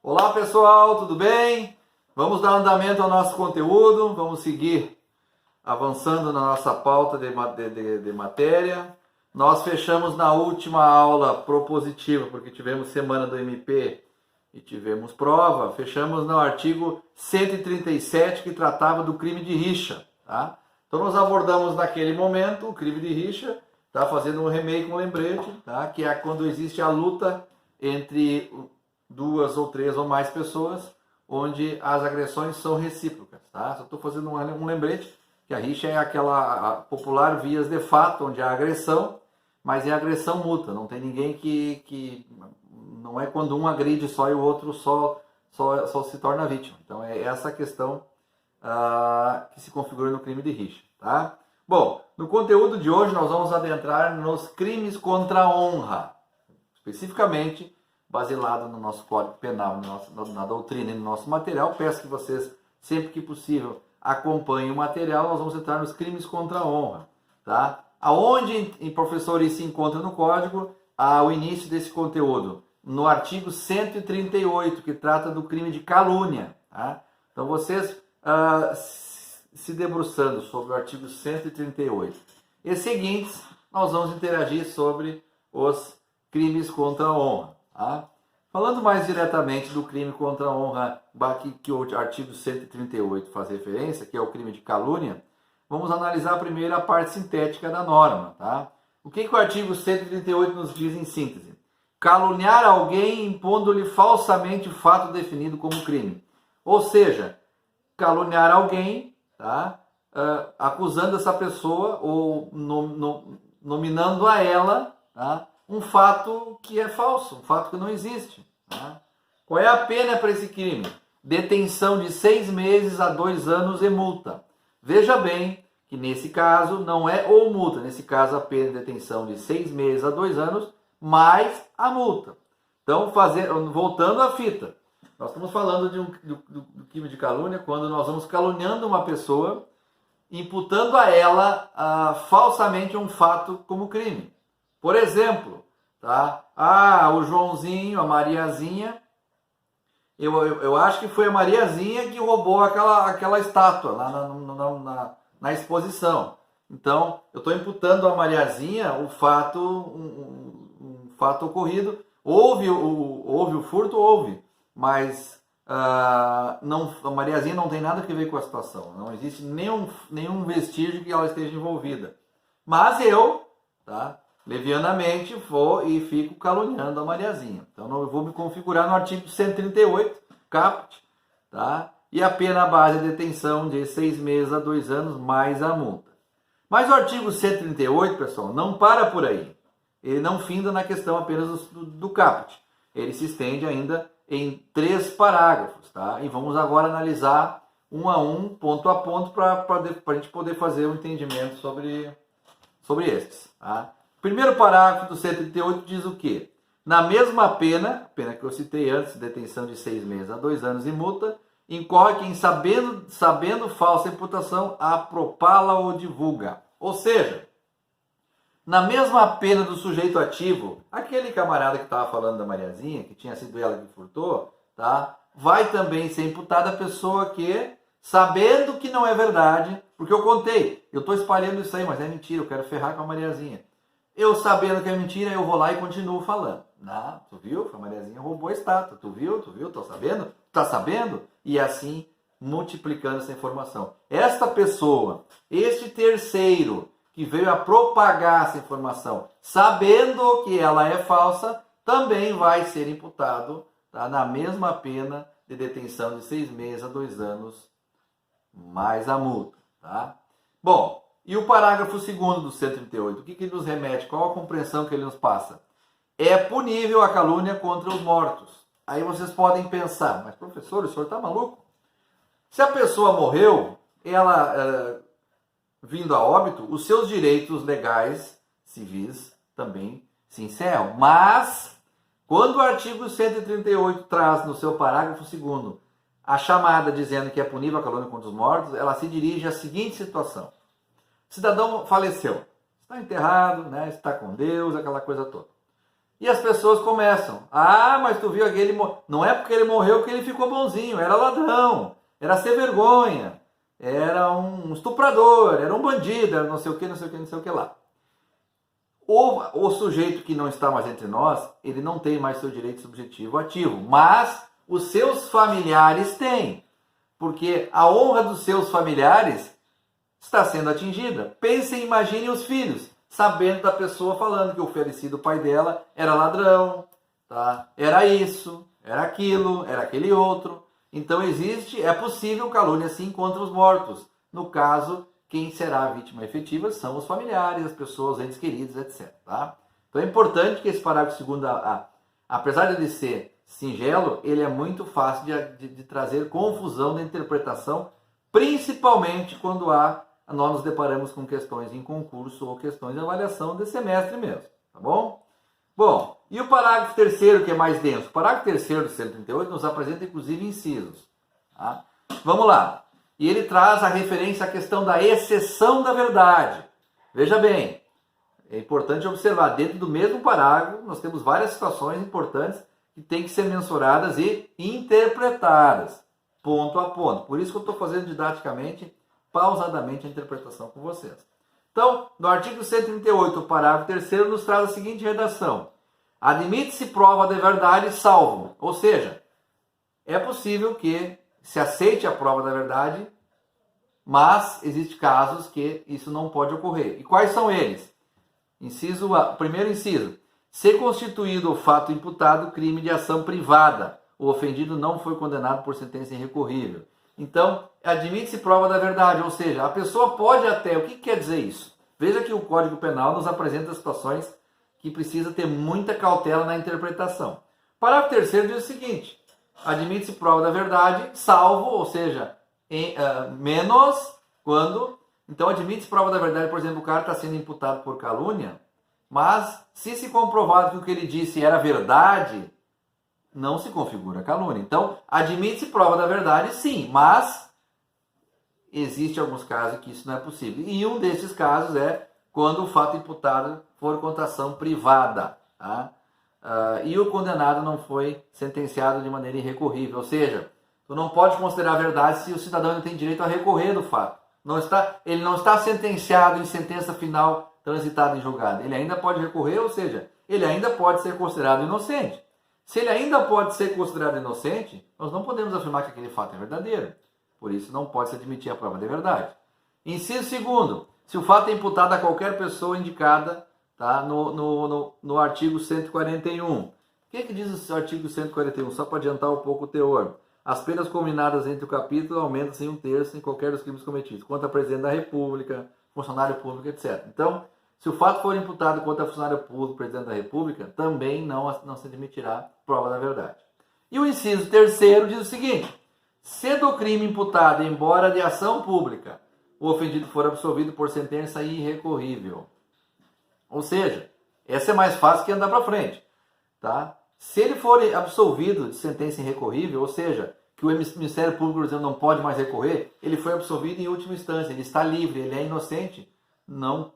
Olá pessoal, tudo bem? Vamos dar andamento ao nosso conteúdo, vamos seguir avançando na nossa pauta de matéria. Nós fechamos na última aula propositiva, porque tivemos semana do MP e tivemos prova. Fechamos no artigo 137, que tratava do crime de rixa. Tá? Então nós abordamos naquele momento o crime de rixa, tá? Fazendo um remake, um lembrete, tá? Que é quando existe a luta entre duas ou três ou mais pessoas, onde as agressões são recíprocas. Tá? Só estou fazendo um lembrete que a rixa é aquela popular vias de fato, onde há agressão, mas é agressão mútua. Não tem ninguém que não é quando um agride só e o outro só se torna vítima. Então é essa questão que se configura no crime de rixa. Tá? Bom, no conteúdo de hoje nós vamos adentrar nos crimes contra a honra, especificamente baseado no nosso Código Penal, na doutrina e no nosso material. Peço que vocês, sempre que possível, acompanhem o material. Nós vamos entrar nos crimes contra a honra. Tá? Aonde, professor, isso se encontra no Código? Ao início desse conteúdo, no artigo 138, que trata do crime de calúnia. Tá? Então, vocês se debruçando sobre o artigo 138 e seguintes, nós vamos interagir sobre os crimes contra a honra. Tá? Falando mais diretamente do crime contra a honra que o artigo 138 faz referência, que é o crime de calúnia, vamos analisar primeiro a parte sintética da norma. Tá? O que o artigo 138 nos diz em síntese? Caluniar alguém impondo-lhe falsamente fato definido como crime. Ou seja, caluniar alguém, tá? Acusando essa pessoa ou nominando a ela, tá? Um fato que é falso, um fato que não existe. Tá? Qual é a pena para esse crime? Detenção de 6 meses a 2 anos e multa. Veja bem que nesse caso não é ou multa, nesse caso a pena de detenção de 6 meses a 2 anos mais a multa. Então, voltando à fita, nós estamos falando do crime de calúnia quando nós vamos caluniando uma pessoa, imputando a ela falsamente um fato como crime. Por exemplo, tá? O Joãozinho, a Mariazinha, eu acho que foi a Mariazinha que roubou aquela estátua lá na exposição. Então, eu estou imputando a Mariazinha o fato, um fato ocorrido. Houve o furto? Houve, mas a Mariazinha não tem nada a ver com a situação. Não existe nenhum vestígio que ela esteja envolvida. Mas eu, tá? Levianamente vou e fico caluniando a Mariazinha. Então eu vou me configurar no artigo 138, caput, tá? E a pena base é detenção de 6 meses a 2 anos mais a multa. Mas o artigo 138, pessoal, não para por aí. Ele não finda na questão apenas do caput. Ele se estende ainda em 3 parágrafos, tá? E vamos agora analisar um a um, ponto a ponto, para a gente poder fazer um entendimento sobre estes, tá? Primeiro parágrafo do 138 diz o quê? Na mesma pena que eu citei antes, detenção de 6 meses a 2 anos e multa, incorre quem sabendo falsa imputação, a propala ou divulga. Ou seja, na mesma pena do sujeito ativo, aquele camarada que estava falando da Mariazinha, que tinha sido ela que furtou, tá? Vai também ser imputada a pessoa que, sabendo que não é verdade, porque eu contei, eu estou espalhando isso aí, mas é mentira, eu quero ferrar com a Mariazinha. Eu sabendo que é mentira, eu vou lá e continuo falando. Não, tu viu? A Mariazinha roubou a estátua. Tu viu? Tô sabendo? Tá sabendo? E assim, multiplicando essa informação. Esta pessoa, este terceiro, que veio a propagar essa informação, sabendo que ela é falsa, também vai ser imputado, tá, na mesma pena de detenção de 6 meses a 2 anos, mais a multa. Tá? Bom, e o parágrafo 2º do 138, o que ele nos remete? Qual a compreensão que ele nos passa? É punível a calúnia contra os mortos. Aí vocês podem pensar, mas professor, o senhor está maluco? Se a pessoa morreu, ela vindo a óbito, os seus direitos legais, civis, também se encerram. Mas, quando o artigo 138 traz no seu parágrafo 2º a chamada dizendo que é punível a calúnia contra os mortos, ela se dirige à seguinte situação. O cidadão faleceu, está enterrado, né, está com Deus, aquela coisa toda. E as pessoas começam, mas tu viu aquele... Não é porque ele morreu que ele ficou bonzinho, era ladrão, era sem vergonha, era um estuprador, era um bandido, era não sei o que, não sei o que, não sei o que lá. O sujeito que não está mais entre nós, ele não tem mais seu direito subjetivo ativo, mas os seus familiares têm, porque a honra dos seus familiares está sendo atingida. Pensem, imaginem os filhos, sabendo da pessoa falando que o falecido pai dela era ladrão, tá? Era isso, era aquilo, era aquele outro. Então é possível calúnia sim contra os mortos. No caso, quem será a vítima efetiva são os familiares, as pessoas, entes queridos, etc. Tá? Então é importante que esse parágrafo 2º, apesar de ele ser singelo, ele é muito fácil de trazer confusão na interpretação, principalmente quando nós nos deparamos com questões em concurso ou questões de avaliação de semestre mesmo, tá bom? Bom, e o parágrafo 3º, que é mais denso? O parágrafo 3º do 138 nos apresenta inclusive incisos. Tá? Vamos lá. E ele traz a referência à questão da exceção da verdade. Veja bem, é importante observar, dentro do mesmo parágrafo, nós temos várias situações importantes que têm que ser mensuradas e interpretadas, ponto a ponto. Por isso que eu estou fazendo didaticamente, pausadamente, a interpretação com vocês. Então, no artigo 138, o parágrafo 3º, nos traz a seguinte redação. Admite-se prova de verdade salvo. Ou seja, é possível que se aceite a prova da verdade, mas existem casos que isso não pode ocorrer. E quais são eles? Primeiro inciso. Se constituído o fato imputado, crime de ação privada, o ofendido não foi condenado por sentença irrecorrível. Então, admite-se prova da verdade, ou seja, a pessoa pode até... O que quer dizer isso? Veja que o Código Penal nos apresenta situações que precisa ter muita cautela na interpretação. Parágrafo 3º diz o seguinte: admite-se prova da verdade, salvo, ou seja, menos quando... Então, admite-se prova da verdade, por exemplo, o cara está sendo imputado por calúnia, mas se comprovado que o que ele disse era verdade, não se configura calúnia. Então, admite-se prova da verdade, sim, mas existe alguns casos que isso não é possível. E um desses casos é quando o fato imputado for contra ação privada, tá? E o condenado não foi sentenciado de maneira irrecorrível. Ou seja, tu não pode considerar verdade se o cidadão não tem direito a recorrer do fato. Ele não está sentenciado em sentença final transitada em julgado. Ele ainda pode recorrer, ou seja, ele ainda pode ser considerado inocente. Se ele ainda pode ser considerado inocente, nós não podemos afirmar que aquele fato é verdadeiro. Por isso, não pode se admitir a prova de verdade. Inciso 2º. Se o fato é imputado a qualquer pessoa indicada, tá, no artigo 141. O que diz o artigo 141? Só para adiantar um pouco o teor. As penas combinadas entre o capítulo aumentam-se em 1/3 em qualquer dos crimes cometidos, contra presidente da República, funcionário público, etc. Então, se o fato for imputado contra funcionário público, presidente da República, também não se admitirá prova da verdade. E o inciso 3º diz o seguinte: se do crime imputado, embora de ação pública, o ofendido for absolvido por sentença irrecorrível. Ou seja, essa é mais fácil que andar para frente. Tá? Se ele for absolvido de sentença irrecorrível, ou seja, que o Ministério Público, por exemplo, não pode mais recorrer, ele foi absolvido em última instância, ele está livre, ele é inocente, não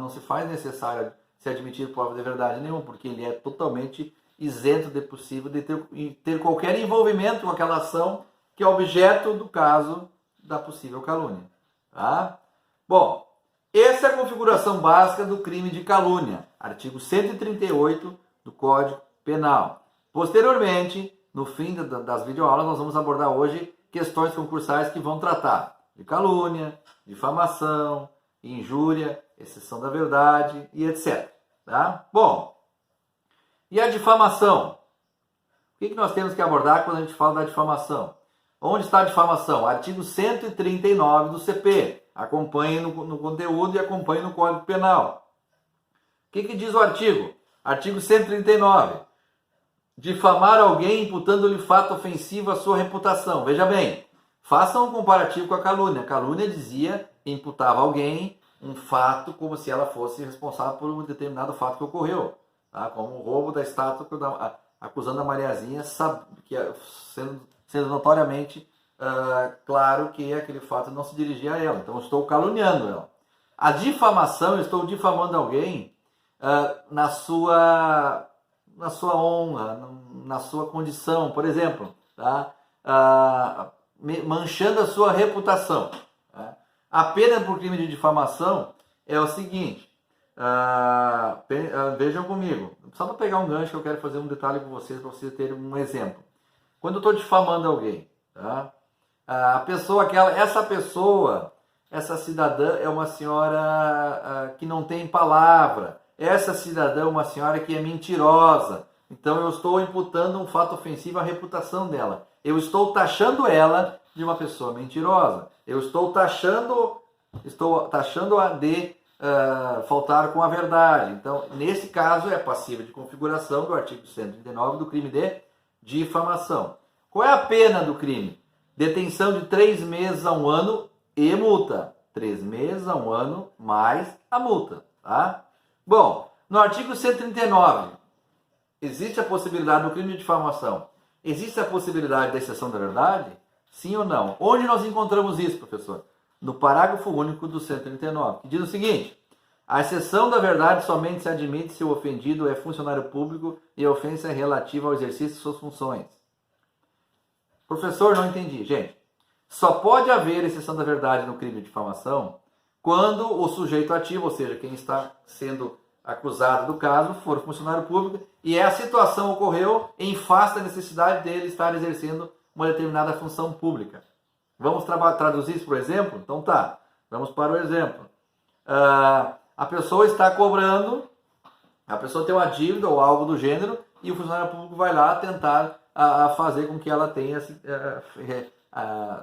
se faz necessário se admitir prova de verdade nenhuma, porque ele é totalmente isento de possível de ter qualquer envolvimento com aquela ação que é objeto do caso da possível calúnia. Tá? Bom, essa é a configuração básica do crime de calúnia, artigo 138 do Código Penal. Posteriormente, no fim das videoaulas, nós vamos abordar hoje questões concursais que vão tratar de calúnia, difamação, injúria, exceção da verdade e etc. Tá? Bom, e a difamação? O que nós temos que abordar quando a gente fala da difamação? Onde está a difamação? Artigo 139 do CP. Acompanhe no conteúdo e acompanhe no Código Penal. O que diz o artigo? Artigo 139. Difamar alguém imputando-lhe fato ofensivo à sua reputação. Veja bem, façam um comparativo com a calúnia. A calúnia dizia que imputava a alguém um fato como se ela fosse responsável por um determinado fato que ocorreu. Tá? Como o roubo da estátua, acusando a Mariazinha, sendo notoriamente claro que aquele fato não se dirigia a ela. Então, eu estou caluniando ela. A difamação, eu estou difamando alguém na sua na sua honra, na sua condição, por exemplo, tá? Manchando a sua reputação. Tá? A pena por crime de difamação é o seguinte, vejam comigo, só para pegar um gancho que eu quero fazer um detalhe com vocês, para vocês terem um exemplo. Quando eu estou difamando alguém, tá? Essa cidadã é uma senhora que não tem palavra, essa cidadã é uma senhora que é mentirosa, então eu estou imputando um fato ofensivo à reputação dela, eu estou taxando ela de uma pessoa mentirosa, eu estou taxando-a de faltar com a verdade. Então, nesse caso, é passível de configuração do artigo 139 do crime de difamação. Qual é a pena do crime? Detenção de 3 meses a 1 ano e multa. 3 meses a 1 ano mais a multa. Tá? Bom, no artigo 139, existe a possibilidade do crime de difamação? Existe a possibilidade da exceção da verdade? Sim ou não? Onde nós encontramos isso, professor? No parágrafo único do 139, que diz o seguinte: a exceção da verdade somente se admite se o ofendido é funcionário público e a ofensa é relativa ao exercício de suas funções. Professor, não entendi. Gente, só pode haver exceção da verdade no crime de difamação quando o sujeito ativo, ou seja, quem está sendo acusado do caso, for funcionário público e a situação ocorreu em face da necessidade dele estar exercendo uma determinada função pública. Vamos traduzir isso por exemplo? Então tá, vamos para o exemplo. A pessoa está cobrando, a pessoa tem uma dívida ou algo do gênero e o funcionário público vai lá tentar fazer com que ela tenha,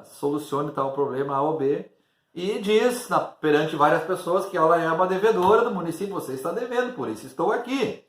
solucione tal problema A ou B e diz perante várias pessoas que ela é uma devedora do município, você está devendo, por isso estou aqui.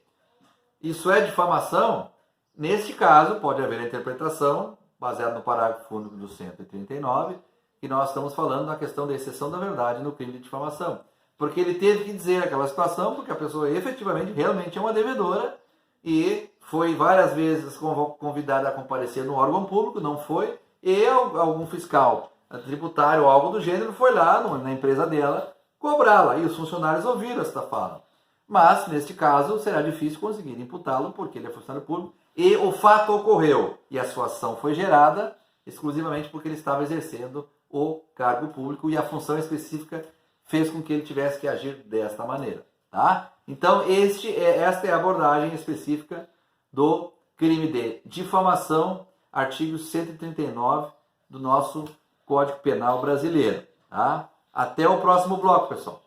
Isso é difamação? Neste caso, pode haver a interpretação baseado no parágrafo único do 139, que nós estamos falando na questão da exceção da verdade no crime de difamação. Porque ele teve que dizer aquela situação, porque a pessoa efetivamente, realmente é uma devedora e foi várias vezes convidada a comparecer no órgão público, não foi, e algum fiscal tributário ou algo do gênero foi lá na empresa dela cobrá-la, e os funcionários ouviram esta fala. Mas, neste caso, será difícil conseguir imputá-lo, porque ele é funcionário público, e o fato ocorreu, e a sua ação foi gerada exclusivamente porque ele estava exercendo o cargo público e a função específica fez com que ele tivesse que agir desta maneira. Tá? Então, esta é a abordagem específica do crime de difamação, artigo 139 do nosso Código Penal brasileiro. Tá? Até o próximo bloco, pessoal.